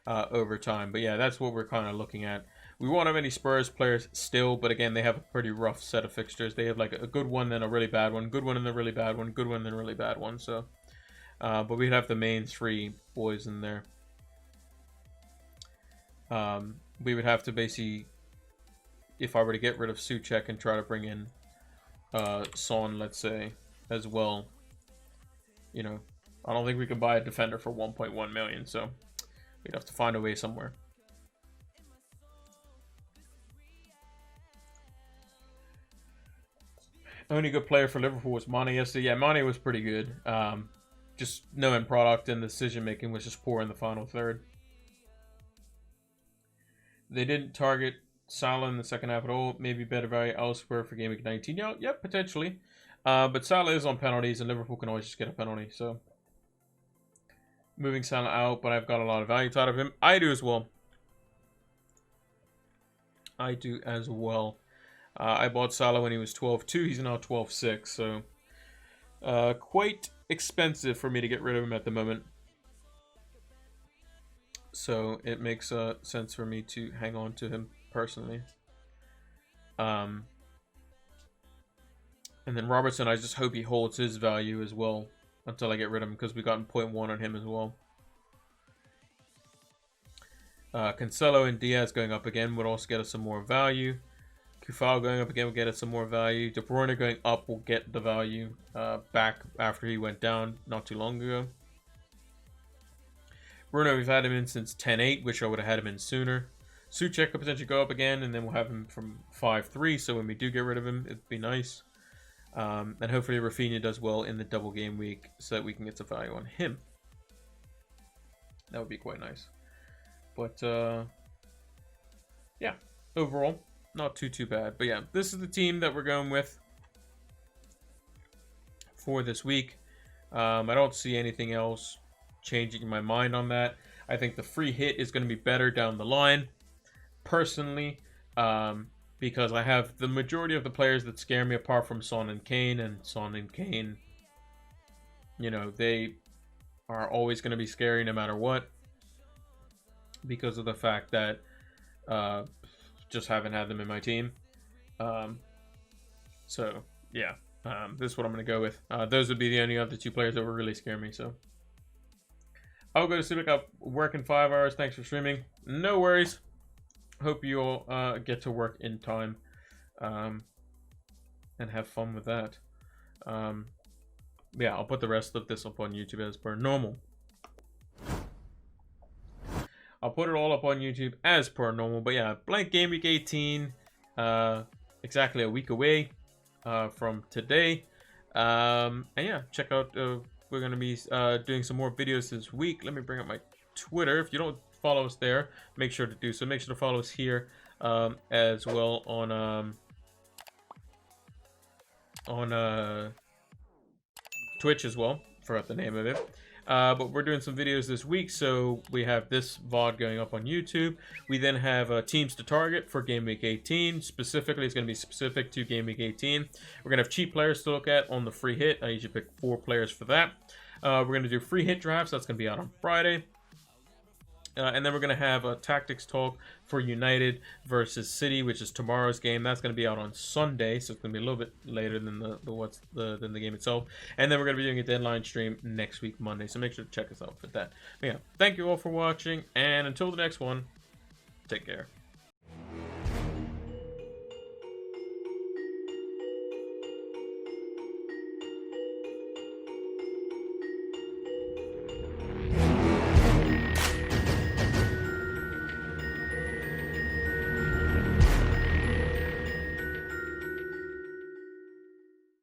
over time. But yeah, that's what we're kind of looking at. We won't have any Spurs players still, but again, they have a pretty rough set of fixtures. They have like a good one, then a really bad one, good one, and a really bad one, good one, then a really bad one. So, but we'd have the main 3 boys in there. We would have to basically, if I were to get rid of Souček and try to bring in Son, let's say, as well, I don't think we can buy a defender for 1.1 million, so we'd have to find a way somewhere. Only good player for Liverpool was Mane yesterday. Yeah, Mane was pretty good. Just no end product, and the decision making was just poor in the final third. They didn't target Salah in the second half at all. Maybe better value elsewhere for game week 19. Yeah, potentially. But Salah is on penalties, and Liverpool can always just get a penalty. So moving Salah out, but I've got a lot of value out of him. I do as well. I bought Salah when he was 12.2. He's now 12.6. So quite expensive for me to get rid of him at the moment. So it makes sense for me to hang on to him personally. And And then Robertson, I just hope he holds his value as well until I get rid of him, because we got 0.1 on him as well. Cancelo and Diaz going up again would also get us some more value. Kufal going up again will get us some more value. De Bruyne going up will get the value back after he went down not too long ago. Bruno, we've had him in since 10.8, which I would have had him in sooner. Souček could potentially go up again, and then we'll have him from 5.3, so when we do get rid of him, it'd be nice. And hopefully Rafinha does well in the double game week so that we can get some value on him. That would be quite nice. But, yeah, overall, not too bad. But yeah, this is the team that we're going with for this week. I don't see anything else changing my mind on that. I think the free hit is going to be better down the line, personally, because I have the majority of the players that scare me apart from Son and Kane, and Son and Kane, you know, they are always going to be scary no matter what, because of the fact that just haven't had them in my team. So yeah, this is what I'm going to go with. Those would be the only other two players that would really scare me. So I'll go to sleep. I work in 5 hours. Thanks for streaming. No worries. Hope you all get to work in time and have fun with that. Yeah, I'll put the rest of this up on YouTube as per normal. I'll put it all up on YouTube as per normal. But yeah, blank game week 18. Exactly a week away from today. And yeah, check out... we're going to be doing some more videos this week. Let me bring up my Twitter. If you don't follow us there, make sure to do so. Make sure to follow us here as well on Twitch as well. Forgot the name of it. But we're doing some videos this week, so we have this VOD going up on YouTube. We then have teams to target for Game Week 18. Specifically, it's going to be specific to Game Week 18. We're going to have cheap players to look at on the free hit. I usually pick 4 players for that. We're going to do free hit drafts. That's going to be out on Friday. And then we're going to have a tactics talk for United versus City, which is tomorrow's game. That's going to be out on Sunday, so it's going to be a little bit later than the game itself. And then we're going to be doing a deadline stream next week, Monday. So make sure to check us out for that. But yeah, thank you all for watching, and until the next one, take care.